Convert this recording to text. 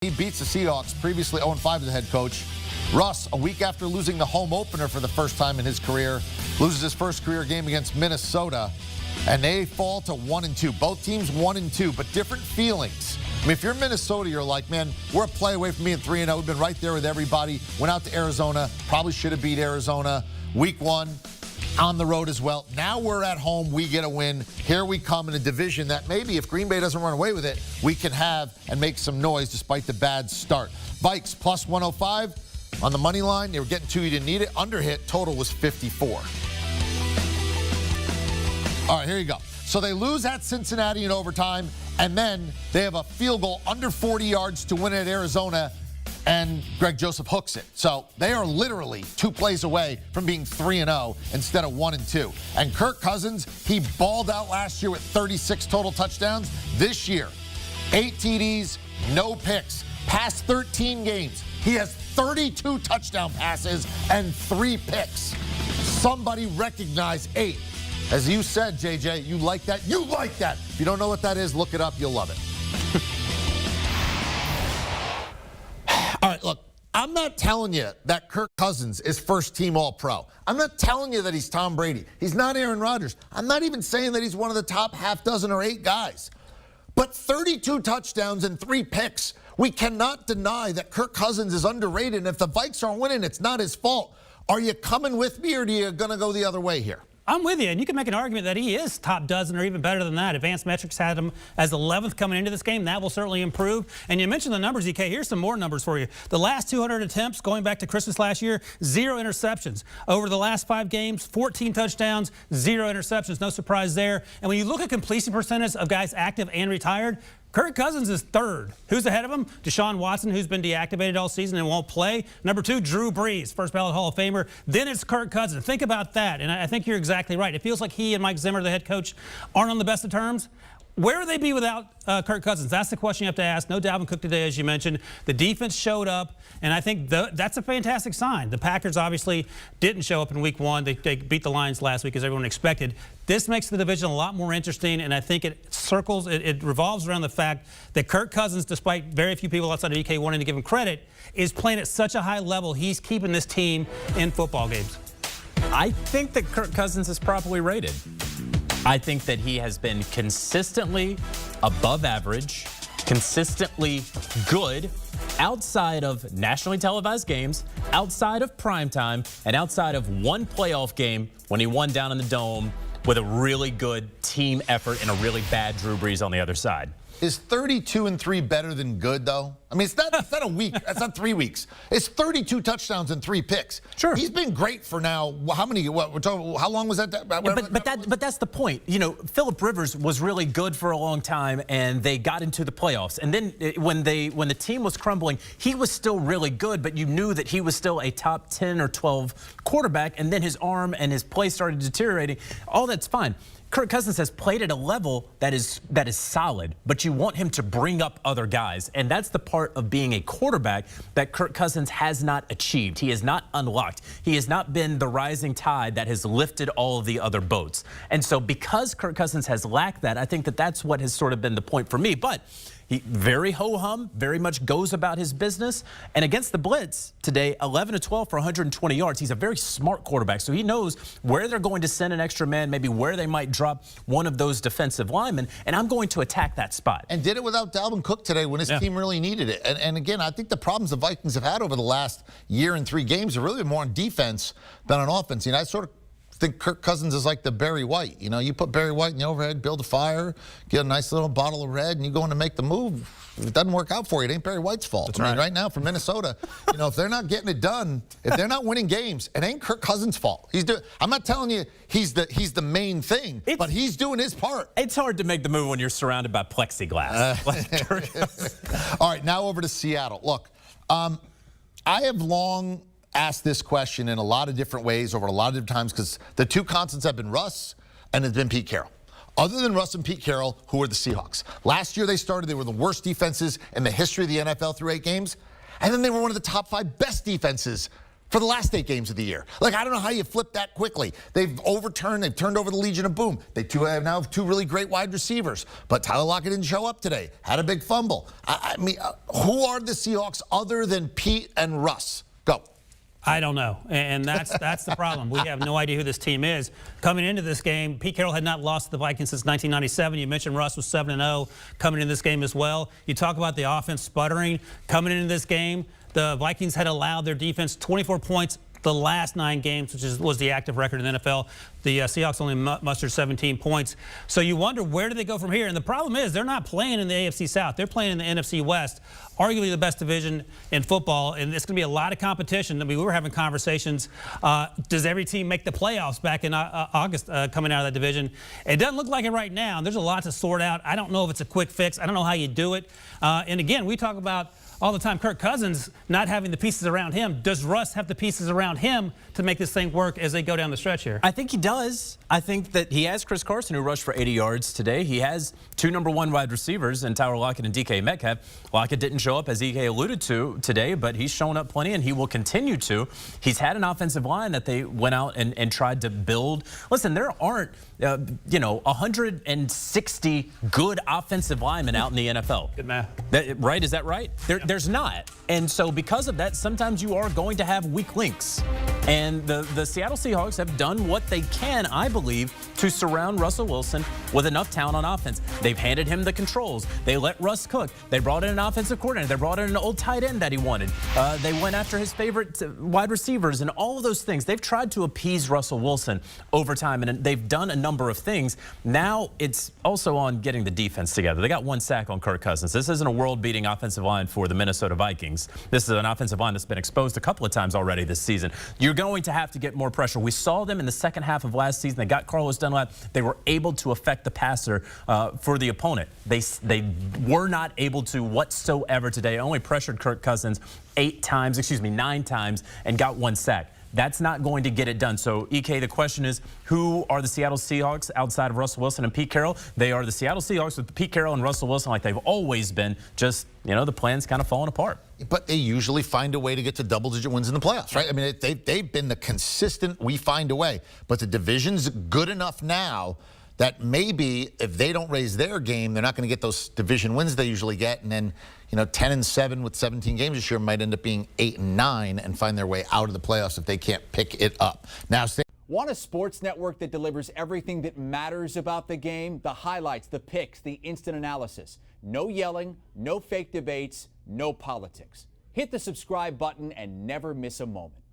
He beats the Seahawks, previously 0-5 as a head coach. Russ, a week after losing the home opener for the first time in his career, loses his first career game against Minnesota, and they fall to 1-2. Both teams 1-2, but different feelings. I mean, if you're Minnesota, you're like, man, we're a play away from being 3-0. We've been right there with everybody. Went out to Arizona, probably should have beat Arizona. Week 1, on the road as well. Now we're at home. We get a win. Here we come in a division that maybe if Green Bay doesn't run away with it, we can have and make some noise despite the bad start. Vikes plus 105 on the money line. They were getting 2. You didn't need it. Under hit. Total was 54. All right, here you go. So they lose at Cincinnati in overtime, and then they have a field goal under 40 yards to win at Arizona, and Greg Joseph hooks it. So they are literally 2 plays away from being 3-0 instead of 1-2. And Kirk Cousins, he balled out last year with 36 total touchdowns. This year, 8 TDs, no picks. Past 13 games, he has 32 touchdown passes and 3 picks. Somebody recognize 8. As you said, JJ, you like that? You like that. If you don't know what that is, look it up. You'll love it. All right, look, I'm not telling you that Kirk Cousins is first-team All-Pro. I'm not telling you that he's Tom Brady. He's not Aaron Rodgers. I'm not even saying that he's one of the top half dozen or 8 guys. But 32 touchdowns and 3 picks, we cannot deny that Kirk Cousins is underrated. And if the Vikes aren't winning, it's not his fault. Are you coming with me, or are you going to go the other way here? I'm with you, and you can make an argument that he is top dozen or even better than that. Advanced Metrics had him as 11th coming into this game. That will certainly improve. And you mentioned the numbers, EK. Here's some more numbers for you. The last 200 attempts, going back to Christmas last year, 0 interceptions. Over the last 5 games, 14 touchdowns, 0 interceptions. No surprise there. And when you look at completion percentage of guys active and retired, Kirk Cousins is 3rd. Who's ahead of him? Deshaun Watson, who's been deactivated all season and won't play. Number 2, Drew Brees, first ballot Hall of Famer. Then it's Kirk Cousins. Think about that, and I think you're exactly right. It feels like he and Mike Zimmer, the head coach, aren't on the best of terms. Where would they be without Kirk Cousins? That's the question you have to ask. No Dalvin Cook today, as you mentioned. The defense showed up, and I think that's a fantastic sign. The Packers obviously didn't show up in Week 1. They beat the Lions last week, as everyone expected. This makes the division a lot more interesting, and I think it revolves around the fact that Kirk Cousins, despite very few people outside of EK wanting to give him credit, is playing at such a high level. He's keeping this team in football games. I think that Kirk Cousins is properly rated. I think that he has been consistently above average, consistently good, outside of nationally televised games, outside of primetime, and outside of one playoff game when he won down in the Dome with a really good team effort and a really bad Drew Brees on the other side. Is 32-3 better than good, though? I mean, it's not a week. That's not 3 weeks. It's 32 touchdowns and 3 picks. Sure. He's been great for now. How many? What? We're talking, how long was that? But that's the point. You know, Phillip Rivers was really good for a long time, and they got into the playoffs. And then when the team was crumbling, he was still really good, but you knew that he was still a top 10 or 12 quarterback. And then his arm and his play started deteriorating. All that's fine. Kirk Cousins has played at a level that is solid, but you want him to bring up other guys. And that's the part of being a quarterback that Kirk Cousins has not achieved. He has not unlocked. He has not been the rising tide that has lifted all of the other boats. And so because Kirk Cousins has lacked that, I think that that's what has sort of been the point for me. But he very ho-hum, very much goes about his business. And against the blitz today, 11-12 for 120 yards. He's a very smart quarterback, so he knows where they're going to send an extra man, maybe where they might drop one of those defensive linemen, and I'm going to attack that spot. And did it without Dalvin Cook today when his team really needed it. And again, I think the problems the Vikings have had over the last year and 3 games have really been more on defense than on offense. You know, I sort of think Kirk Cousins is like the Barry White. You know, you put Barry White in the overhead, build a fire, get a nice little bottle of red, and you go in to make the move. If it doesn't work out for you, it ain't Barry White's fault. That's I mean, right now for Minnesota, you know, if they're not getting it done, if they're not winning games, it ain't Kirk Cousins' fault. I'm not telling you he's the main thing, but he's doing his part. It's hard to make the move when you're surrounded by plexiglass. All right, now over to Seattle. Look, I have long asked this question in a lot of different ways over a lot of different times because the 2 constants have been Russ and it's been Pete Carroll. Other than Russ and Pete Carroll, who are the Seahawks? Last year they were the worst defenses in the history of the NFL through 8 games, and then they were one of the top 5 best defenses for the last 8 games of the year. Like, I don't know how you flip that quickly. They've turned over the Legion of Boom. They now have 2 really great wide receivers. But Tyler Lockett didn't show up today. Had a big fumble. I mean, who are the Seahawks other than Pete and Russ? Go. I don't know, and that's the problem. We have no idea who this team is. Coming into this game, Pete Carroll had not lost to the Vikings since 1997. You mentioned Russ was 7-0 coming into this game as well. You talk about the offense sputtering coming into this game. The Vikings had allowed their defense 24 points the last 9 games, which was the active record in the NFL. The Seahawks only mustered 17 points. So you wonder, where do they go from here? And the problem is they're not playing in the AFC South. They're playing in the NFC West, arguably the best division in football. And it's going to be a lot of competition. I mean, we were having conversations. Does every team make the playoffs back in August coming out of that division? It doesn't look like it right now. There's a lot to sort out. I don't know if it's a quick fix. I don't know how you do it. And again, we talk about all the time Kirk Cousins not having the pieces around him. Does Russ have the pieces around him to make this thing work as they go down the stretch here? I think he does. I think that he has Chris Carson, who rushed for 80 yards today. He has 2 #1 wide receivers in Tyler Lockett and DK Metcalf. Lockett didn't show up, as EK alluded to today, but he's shown up plenty, and he will continue to. He's had an offensive line that they went out and tried to build. Listen, there aren't 160 good offensive linemen out in the NFL. Good math. Right? Is that right? There's not. And so because of that, sometimes you are going to have weak links. And the Seattle Seahawks have done what they can, I believe, to surround Russell Wilson with enough talent on offense. They've handed him the controls. They let Russ cook. They brought in an offensive coordinator. They brought in an old tight end that he wanted. They went after his favorite wide receivers and all of those things. They've tried to appease Russell Wilson over time, and they've done a number of things. Now it's also on getting the defense together. They got 1 sack on Kirk Cousins. This isn't a world-beating offensive line for the Minnesota Vikings. This is an offensive line that's been exposed a couple of times already this season. You're going to have to get more pressure. We saw them in the second half of last season. They got Carlos Dunlap. They were able to affect the passer for the opponent. They were not able to whatsoever today. Only pressured Kirk Cousins 9 times, and got 1 sack. That's not going to get it done. So, EK, the question is, who are the Seattle Seahawks outside of Russell Wilson and Pete Carroll? They are the Seattle Seahawks with Pete Carroll and Russell Wilson like they've always been. Just, the plan's kind of falling apart. But they usually find a way to get to double-digit wins in the playoffs, right? I mean, they've been the consistent, we find a way. But the division's good enough now that maybe if they don't raise their game, they're not going to get those division wins they usually get. And then, 10-7 with 17 games this year might end up being 8-9 and find their way out of the playoffs if they can't pick it up. Now, want a sports network that delivers everything that matters about the game? The highlights, the picks, the instant analysis. No yelling, no fake debates, no politics. Hit the subscribe button and never miss a moment.